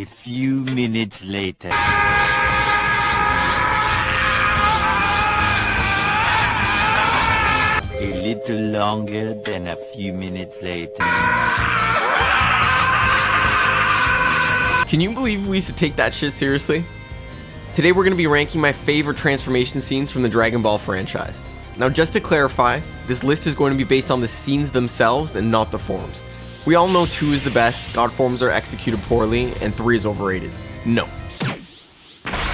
few minutes later. A little longer than a few minutes later. Can you believe we used to take that shit seriously? Today we're going to be ranking my favorite transformation scenes from the Dragon Ball franchise. Now just to clarify, this list is going to be based on the scenes themselves and not the forms. We all know 2 is the best, God forms are executed poorly, and 3 is overrated. No.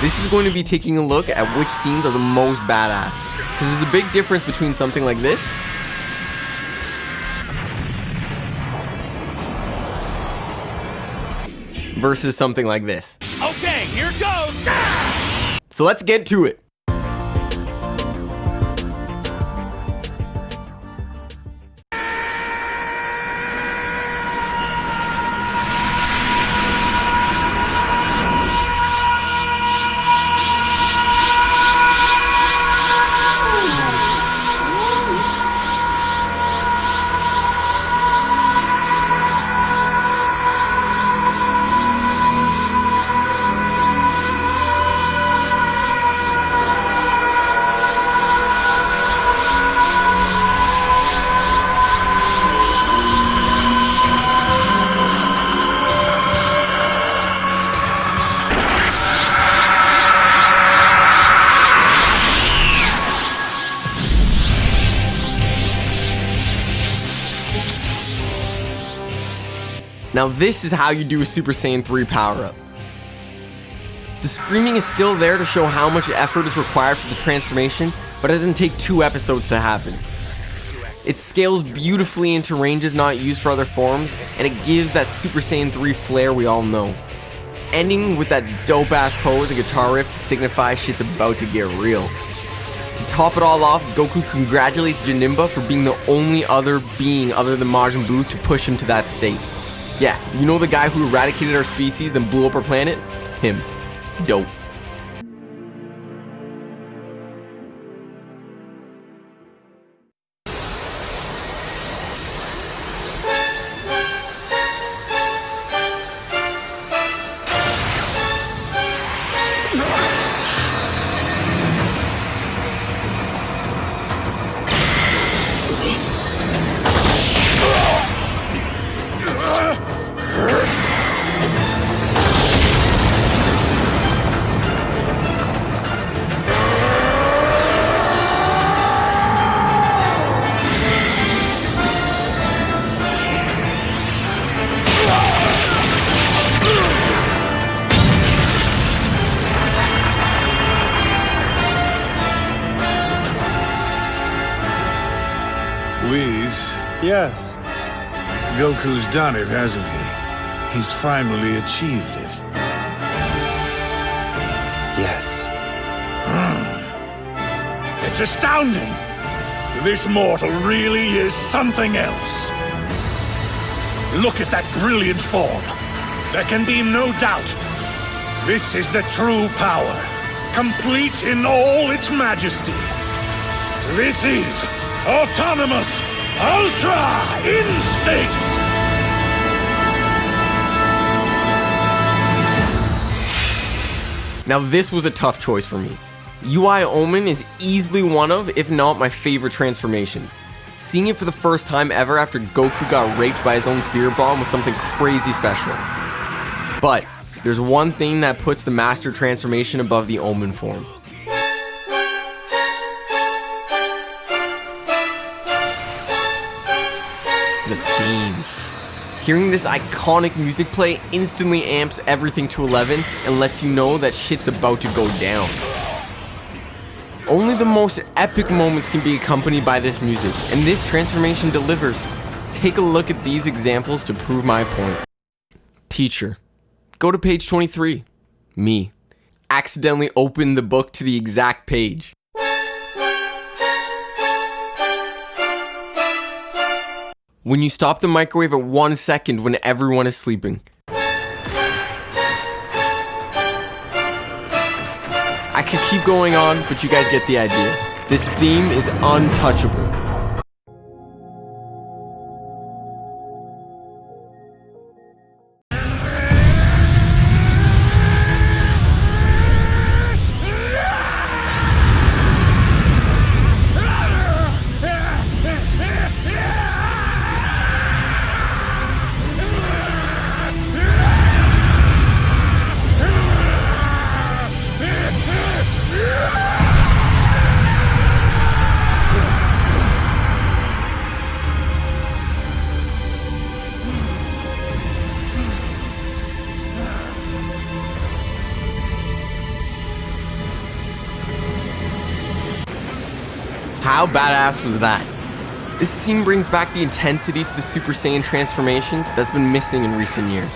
This is going to be taking a look at which scenes are the most badass, because there's a big difference between something like this versus something like this. Okay, here goes! So let's get to it. Now this is how you do a Super Saiyan 3 power-up. The screaming is still there to show how much effort is required for the transformation, but it doesn't take 2 episodes to happen. It scales beautifully into ranges not used for other forms, and it gives that Super Saiyan 3 flair we all know. Ending with that dope-ass pose and guitar riff to signify shit's about to get real. To top it all off, Goku congratulates Janemba for being the only other being other than Majin Buu to push him to that state. Yeah, you know the guy who eradicated our species then blew up our planet? Him. Dope. Whis? Yes. Goku's done it, hasn't he? He's finally achieved it. Yes. It's astounding! This mortal really is something else. Look at that brilliant form. There can be no doubt. This is the true power, complete in all its majesty. This is autonomous Ultra Instinct! Now this was a tough choice for me. UI Omen is easily one of, if not my favorite transformation. Seeing it for the first time ever after Goku got raped by his own spirit bomb was something crazy special. But there's one thing that puts the Master Transformation above the Omen form. The theme. Hearing this iconic music play instantly amps everything to 11 and lets you know that shit's about to go down. Only the most epic moments can be accompanied by this music, and this transformation delivers. Take a look at these examples to prove my point. Teacher. Go to page 23. Me. Accidentally open the book to the exact page. When you stop the microwave at 1 second when everyone is sleeping. I could keep going on, but you guys get the idea. This theme is untouchable. How badass was that? This scene brings back the intensity to the Super Saiyan transformations that's been missing in recent years.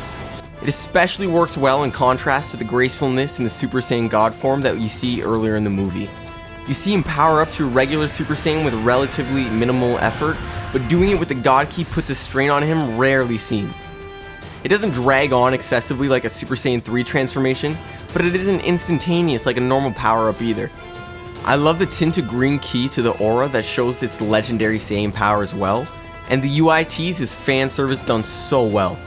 It especially works well in contrast to the gracefulness in the Super Saiyan God form that you see earlier in the movie. You see him power up to a regular Super Saiyan with relatively minimal effort, but doing it with the God Ki puts a strain on him rarely seen. It doesn't drag on excessively like a Super Saiyan 3 transformation, but it isn't instantaneous like a normal power-up either. I love the tint of green Ki to the aura that shows its legendary Saiyan power as well, and the UITs is fan service done so well.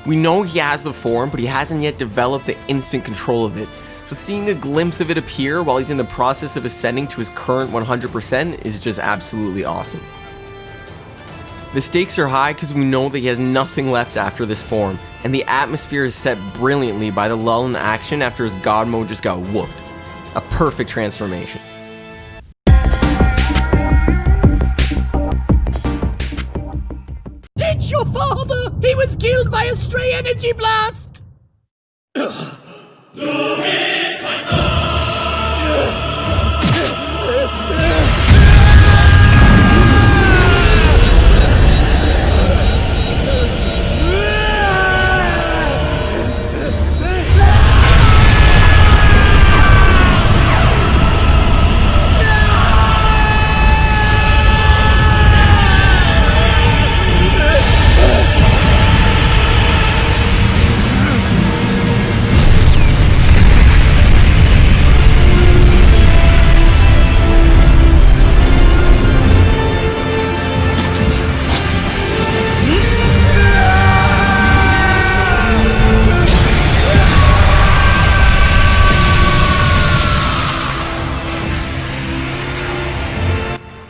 We know he has the form, but he hasn't yet developed the instant control of it, so seeing a glimpse of it appear while he's in the process of ascending to his current 100% is just absolutely awesome. The stakes are high because we know that he has nothing left after this form, and the atmosphere is set brilliantly by the lull in action after his God mode just got whooped. A perfect transformation. It's your father! He was killed by a stray energy blast!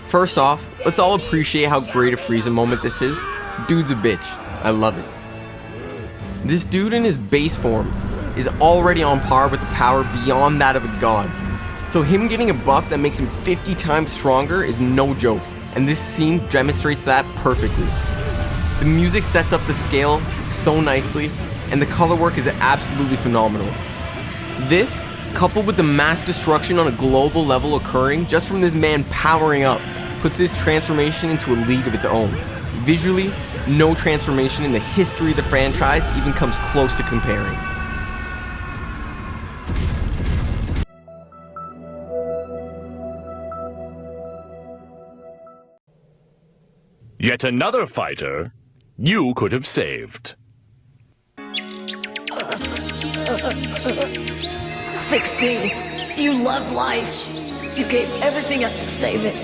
First off, let's all appreciate how great a Frieza moment this is. Dude's a bitch. I love it. This dude in his base form is already on par with the power beyond that of a god. So him getting a buff that makes him 50 times stronger is no joke, and this scene demonstrates that perfectly. The music sets up the scale so nicely, and the color work is absolutely phenomenal. This, coupled with the mass destruction on a global level occurring just from this man powering up, puts this transformation into a league of its own. Visually, no transformation in the history of the franchise even comes close to comparing. Yet another fighter you could have saved. 16. You loved life. You gave everything up to save it.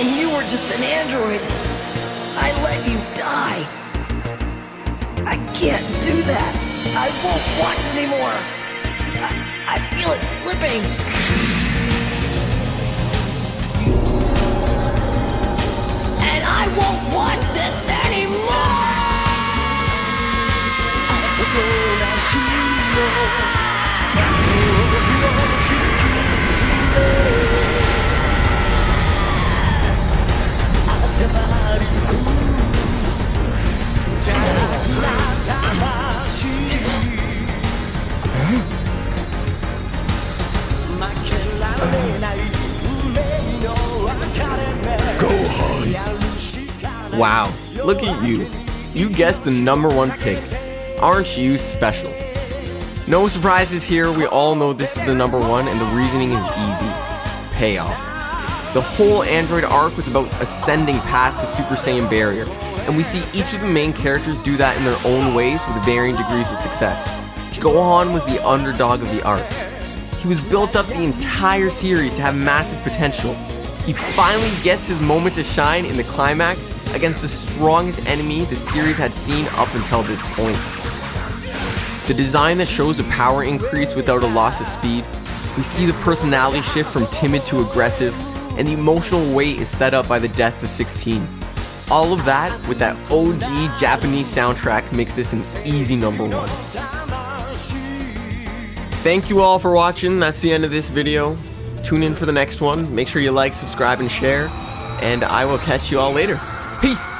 And you were just an android. I let you die. I can't do that. I won't watch anymore. I feel it slipping. And I won't watch this anymore! Wow, look at you. You guessed the #1 pick. Aren't you special? No surprises here, we all know this is the #1 and the reasoning is easy. Payoff. The whole Android arc was about ascending past the Super Saiyan barrier, and we see each of the main characters do that in their own ways with varying degrees of success. Gohan was the underdog of the arc. He was built up the entire series to have massive potential. He finally gets his moment to shine in the climax against the strongest enemy the series had seen up until this point. The design that shows a power increase without a loss of speed, we see the personality shift from timid to aggressive, and the emotional weight is set up by the death of 16. All of that with that OG Japanese soundtrack makes this an easy #1. Thank you all for watching. That's the end of this video. Tune in for the next one. Make sure you like, subscribe, and share. And I will catch you all later. Peace!